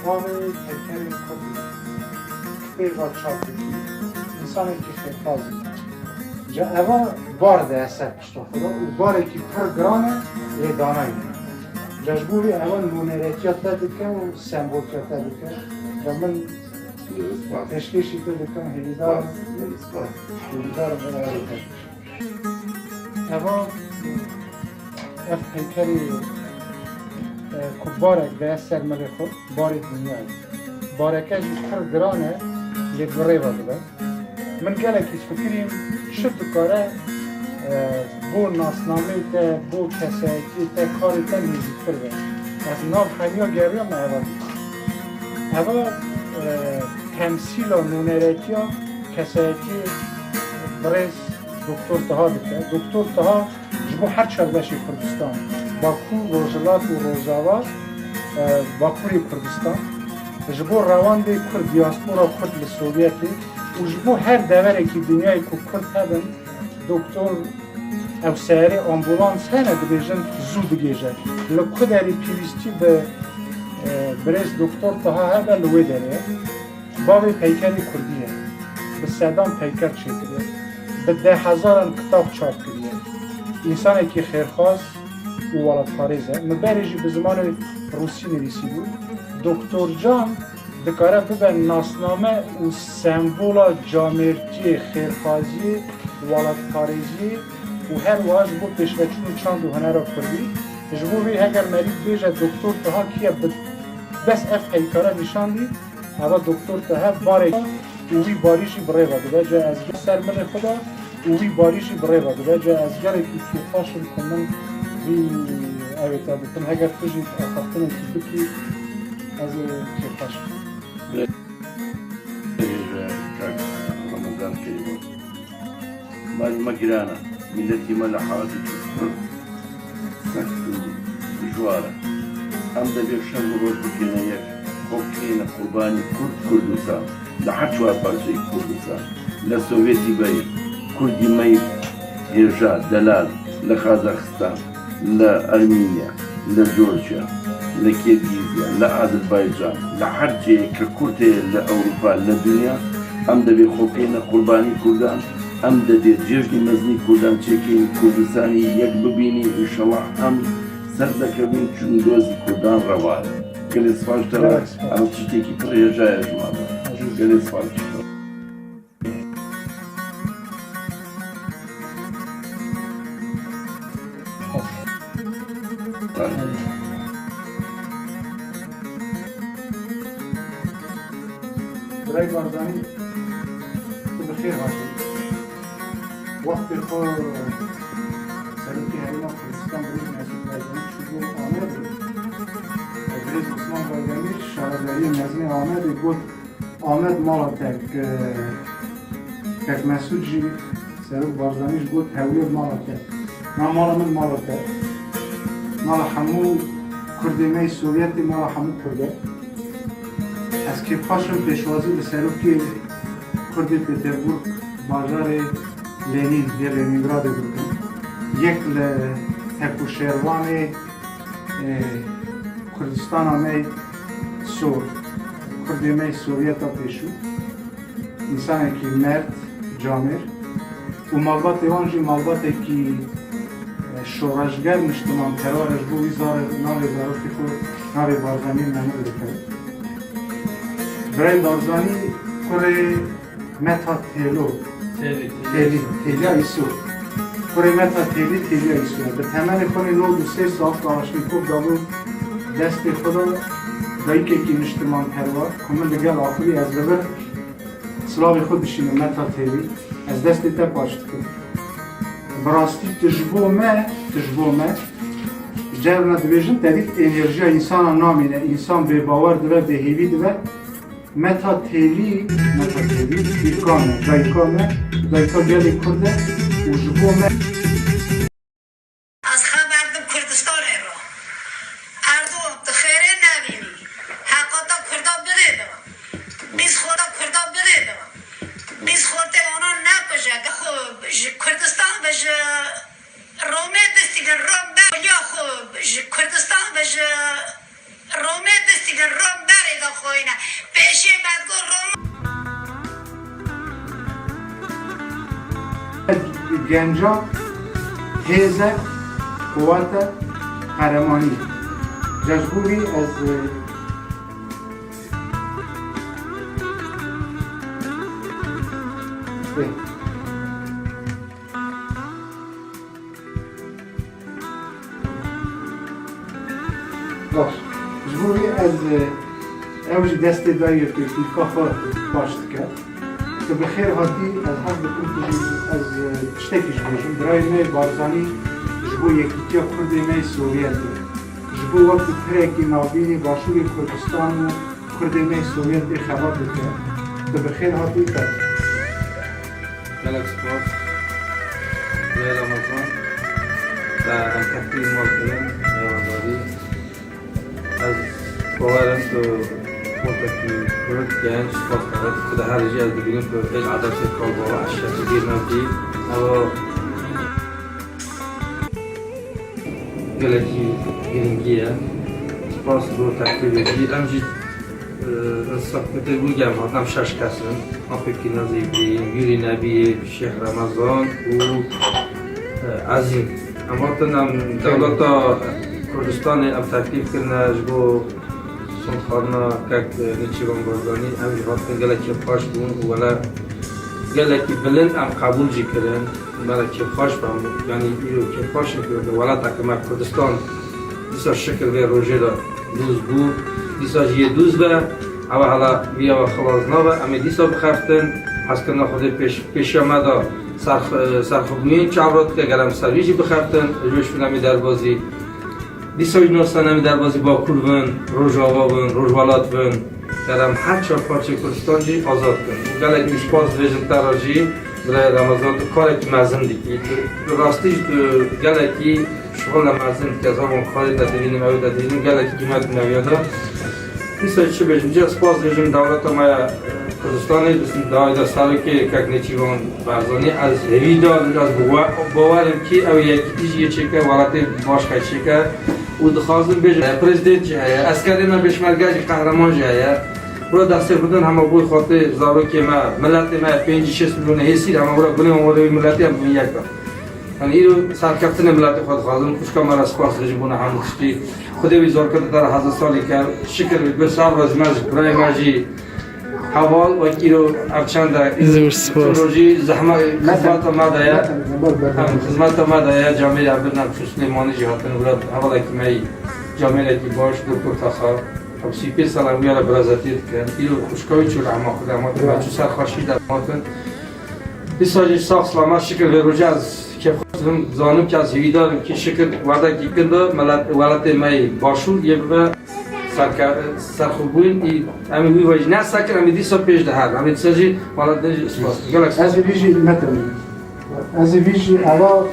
باوی پیکر کردی خیر و چاپی انسانی که خیر خازی جا اول بار ده اثر پشتا خدا و باری که پر گرانه یه دانایی جاجبوری اول نونریتیات دکن و سمبولتیات دکن جا من تشکیشی تو دکن هلیدارم برای تشکیش اول اف پیکری بارک ده اثر ملی خود باری دنیای بارکه پر گرانه یه بره بده من گلکیش فکریم شد کاره بو ناسنامه ته بو کسایی ته کاری ته میزید کرده از ناو خمیا گریم اول تمثیل و نونریتی ها کسایی برز دکتر تها بکه دکتر تها جبو هر چربشی کردستان باکو روزلات و روزاوا باکوری کردستان جبو روان دی کرد دیاسپورا کرد لسوویتی و جبو هر دوره که دنیای که کرد هبن دکتر او سیاره آمبولانس هنه دبیجن زود گیجه لکو داری پیوستی به برز دکتر تها هبه لوی داره باوی پیکری کردیه به سدام پیکر چه کریه به 10,000 کتاب چاپ کریه انسانی که خیرخواست و ولد خارزه مبرجی به زمان روسی نویسی بود دکتر جان دکاره ببین ناسنامه و سمبولا جامرتی خیرخوازی ولد خارزی و هر واج بود پیشوچون چند و هنر کردی جبو بی اگر مرید بیجه دکتر تها کیه بس اف پیکاره نشان دی اما دکتر تها باره اوی باریشی برای وده جا از سر من خدا اوی باریشی برای وده جا از گره که خاشم کنن بی اویتا بکن اگر تجید اخفتن که بکی از که خاشم رمضان كريم مال مجرانا ملتي ملحات سكتو جوارة أمدا بيشان روز بكينيك خوكينا قرباني كردستان لحد شوار بارشي كردستان لسوفيتي باي كردي مي إرجاع دلال لخازاخستان لأرمينيا لجورجيا لكيرغيزيا لأذربيجان لحد جي ككرتي لأوروبا للدنيا ام دبی خوکین قربانی کردان ام دبی جشن مزنی کردان چکین کردستانی یک ببینی انشالله ام سرزکبین چون دوزی کردان روان گلیس فالش داره ام چیتی کی پریجای جمعه گلیس فالش برای بارزانی بخیر باشید وقتی خود سلوکی حریما کردستان بریز مسئول بایدانی شروع آمد بریز عثمان بایدانی شهرداری مزنی آمد گفت آمد مالا تک مسئول جی سلوک بارزانیش گفت هویت مالا تک نه مالا من مالا تک مالا همون کردیمه سوویتی مالا همون کرده از که پاشم پیشوازی به سلوکی کردی پتربورگ بازار لنین یا لنینگراد بودم یک لحکو شیروان کردستان آمی سور کردیمه سوویت ها پیشو انسانی که مرد جامر و مالبات ایوانجی مالبات که شورشگر مشتمان ترارش بو ایزار ناوی زاروفی خود ناوی بارزانی نمور دکرد برای بارزانی کره متا تیلو تیلی ایسو کره متا تیلی ایسو به تمام کنی نو دو سه صاف کاراشنیکوف دابو دست خدا دایی که نشتمان پروار کمون بگل آخری از ببر سلاوی خود بشینه متا تیلی از دست تا پاشت کن براستی تجبو مه جرنا دویژن تدید انرژی انسان نامینه انسان به باور دوه به هیوی دوه متا تیلی بیکانه دایکا گلی کرده و جبو از خبردم کردستان رو اردو خیره نبینی حقاتا کردا بریده بیز خوردا کردا بریده بیز خورده اونا نکشه کردستان بش رومه دستیگن روم بر یا کردستان بش رومه دستیگن روم بریده خوینه پیشی بدگو روم گنجا هیزه قوت قهرمانی جذبوری از باش جبوری از اوج دست دایی که کافا باشد کرد که بخیر هاتی از هر بکن از شتکیش باشم برای می بارزانی جبو یکیتی کردی می سوویت جبو وقت ترکی نابینی باشوری کردستان و کردی می سوویت خبر بکرد که بخیر هاتی کرد ملک سپاس برای رمضان و ام تکلیل مال کنیم ایوانداری از باورم که ملکی کرد گنج سپاس کرد که در هر جای از ببینیم که ایل عدد کار با اشیاء گیر نمتی اما گلکی گرینگیه سپاس برو تکلیل بگیر امجید ساکته بگم هم شش کسیم آفکی نزیبی یوری نبی شیخ رمضان و عظیم اما تنم دولت کردستان ام تکلیف کنه جبو سنخارنا کک نیچیران بردانی ام جهاتن گلکی پاش بون ولا گلکی بلند ام قبول جی کرن ملکی پاش بام یعنی ایرو که پاش کرده ولا تکمه کردستان دیسا شکل به روژه دا دوز بود دیسا جیه دوز به او حالا بیا خلاص نابه اما دیسا بخفتن حس کنه خود پیش آمده سرخوبنین چعبرات که گرم سرویجی بخفتن جوش فیلمی در بازی دیسا جنوستان همی در بازی با کل بن روژ آوا بن روژ والات بن گرم هر چهار پارچه کردستان جی آزاد کن و گلک مشپاس ویژن تراجی برای رمضان تو کارک مزن دیگی راستیش گلکی شغل مزن که از همون خالی دادیرینیم اوی دادیرینیم گلکی قیمت نویاده دیسا چه بجم جا سپاس ویژن دولت ما کردستانی دایده سالی که کک نیچیوان برزانی از هوی داد از باورم که اوی یکی تیجی چکه ولاتی باش خیلی چکه و دخوازم بجم پرزیدنت جه اسکری ما بشمرگه قهرمان جه برو دسته بودن همه بوی خاطر زارو که ما ملت ما 5-6 میلیون حسی همه برو بلیم آماده ملتی هم بین یک بار یعنی ایرو سرکفتن ملت خود خواهدم خوشکا مرا سپاس رجبونه هم کشتی خودی ویزار کرده در 1000 سالی که شکر به صبر از مجد برای مجی حوال و ایرو افچند روزی زحمت خدمت ما دایا خدمت ما دایا جامعه عبدالنام سلیمانی جهاتن برد حوالا که می جامعه کی باش دکتر تخار خب 35 سال میاره برازاتیت کن ایرو خوشکاوی چور اما خدمات و چو سرخاشی در ماتن بیساجی ساخت سلامت شکل به روزی از که خودم زانم که از هیوی دارم که شکل وعده کی کنده ولت می باشون یه به سرخوبوین ای امی وی وجه نه سکر امی دیسا پیش ده هر امی دیساجی ولت نجی اسپاس از ویژی متن از ویژی اوا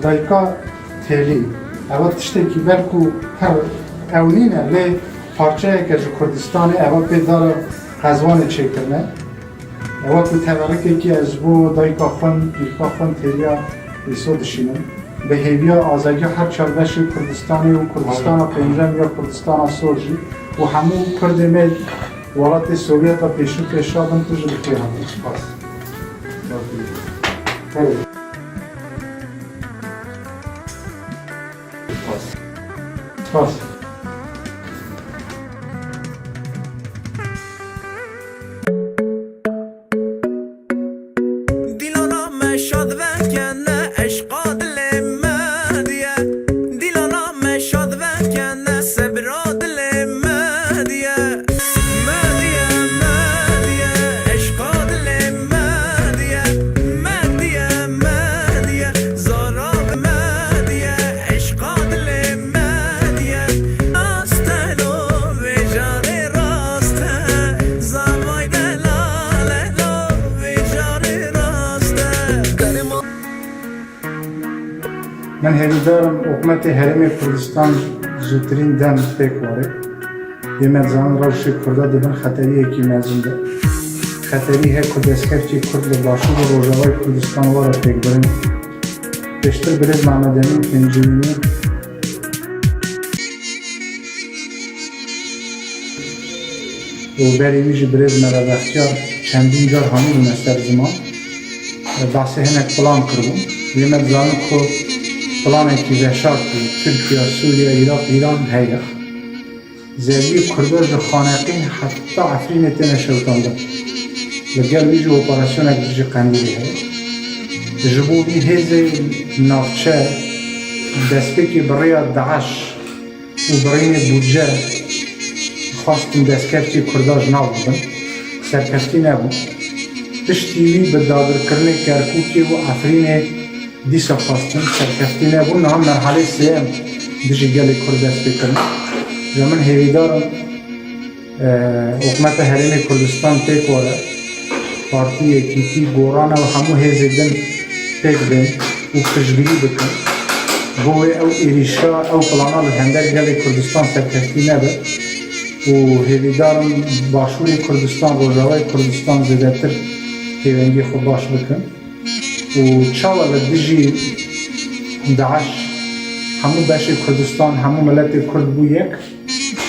دایکا تیلی اوا تشتی که برکو هر اونینه لی پارچه که جو کردستان اوا پیدار قزوان چکرنه اوا تو تورکی که از بو دایکا خون تیلیا ایسو دشینه به هیویا آزادی هر چربش کردستانی و کردستان پنجم یا کردستان سورجی و همون کردمه ولات سوویت و پیشابن توش بخیر هم سپاس سپاس من هریدارم حکومت حرم کردستان زودترین دم بکواره یه مرزان روش کرده دبن خطریه که مزنده خطری ہے کرد اسکر چی کرد لباشو و روژاوای کردستان وارا پیک برن بیشتر برد محمد امین پنجوینی و بری ویژ برز مرا بختیار چندین جار همی بونه سر زمان بحث هنک پلان کردم ویمت زانم که پلانه که وحشار که ترکیه، سوریه، عراق، ایران هیه زیادی کرداج خانقین حتی عفرین تنه شوتانده لگل ویژ اپراسیون اکترژی قندیلی هیه جبو بی هزه نافچه دستپکی برای داعش و برای بودجه خواستم دستکفتی کرداج نبودم سرکفتی نبود پشتیوی به دادرکرن کرکوکی و عفرین دیسا خواستم سرکفتی نبود نه هم مرحله سیم دیجی گلی کرد دست بکرن زمان هیویدارم حکومت حریم کردستان تک واره پارتی کیتی گورانه و همو هیزیدن تک بین و پشگیری بکن بوی او ایریشا او پلانا لحندر گلی کردستان سرکفتی نبود و هیویدارم باشوری کردستان روژاوی کردستان زیادتر هیونگی خود باش بکن و چاوه لدیجی داعش همو باشی کردستان همو ملت کرد بو یک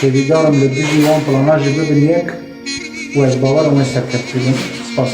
هیویدارم لدیجی وان پلاناجی ببین یک و از باورم سرکفتی بین سپاس